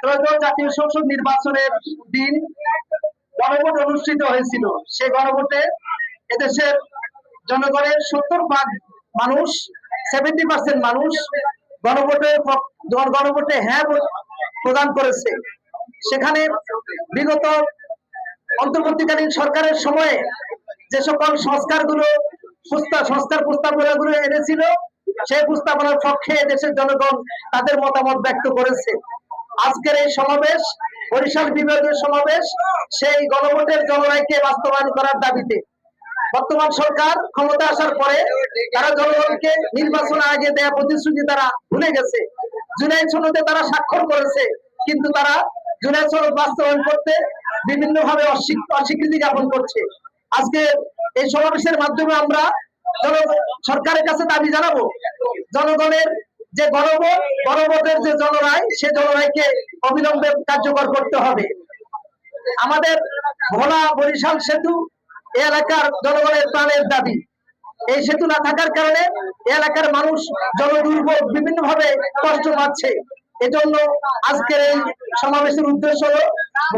ত্রয়োদশ জাতীয় সংসদ নির্বাচনের দিন গণভোট অনুষ্ঠিত হয়েছিল। সে গণভোটে এদেশের জনগণের 70% মানুষ, 70% মানুষ গণভোটে হ্যাঁ প্রদান করেছে। সেখানে বিগত অন্তর্বর্তীকালীন সরকারের সময়ে যে সকল সংস্কার প্রস্তাবনাগুলো এনেছিল, সেই প্রস্তাবনার পক্ষে দেশের জনগণ তাদের মতামত ব্যক্ত করেছে। আজকের এই সমাবেশ, বরিশাল বিভাগীয় সমাবেশ, সেই গণভোটের জনরায়কে বাস্তবায়ন করার দাবিতে। বর্তমান সরকার ক্ষমতা আসার পরে তারা জনগণকে নির্বাচনের আগে দেয়া প্রতিশ্রুতি তারা ভুলে গেছে। জুলাই সনদে তারা স্বাক্ষর করেছে, কিন্তু তারা জুলাই সনদ বাস্তবায়ন করতে বিভিন্ন ভাবে অস্বীকৃতি জ্ঞাপন করছে। আজকে এই সমাবেশের মাধ্যমে আমরা সরকারের কাছে দাবি জানাবো, জনগণের যে গণভোটের যে জনরায়, সে জনরায়কে অবিলম্বে কার্যকর করতে হবে। আমাদের ভোলা বরিশাল সেতু এলাকার জনগণের প্রাণের দাবি। এই সেতু না থাকার কারণে এলাকার মানুষ জনদুর্ভোগ বিভিন্ন ভাবে কষ্ট পাচ্ছে। এজন্য আজকের এই সমাবেশের উদ্দেশ্য হলো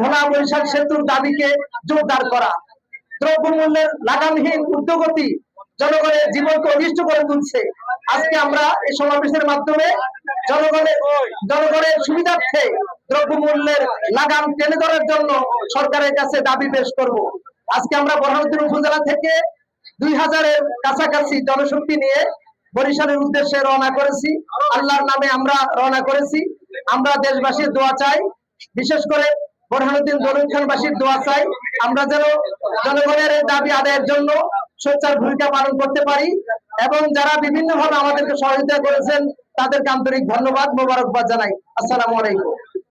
ভোলা বরিশাল সেতুর দাবিকে জোরদার করা। দ্রব্যমূল্যের লাগামহীন ঊর্ধ্বগতি জনগণের জীবনকে অনিষ্ট করে তুলছে। আজকে আমরা এই সমাবেশের মাধ্যমে জনগণের সুবিধার্থে দ্রব্যমূল্যের লাগাম টেনে ধরার জন্য সরকারের কাছে দাবি পেশ করব। আজকে আমরা বোরহানুদ্দিন উপজেলা থেকে 2000-এর কাছাকাছি জনশক্তি নিয়ে বরিশালের উদ্দেশ্যে রওনা করেছি। আল্লাহর নামে আমরা রওনা করেছি। আমরা দেশবাসীর দোয়া চাই, বিশেষ করে বোরহানুদ্দিন জলিল খানবাসীর দোয়া চাই, আমরা যেন জনগণের দাবি আদায়ের জন্য সোচ্চার ভূমিকা পালন করতে পারি। এবং যারা বিভিন্ন ভাবে আমাদেরকে সহযোগিতা করেছেন তাদেরকে আন্তরিক ধন্যবাদ, মোবারকবাদ জানাই। আসসালামু আলাইকুম।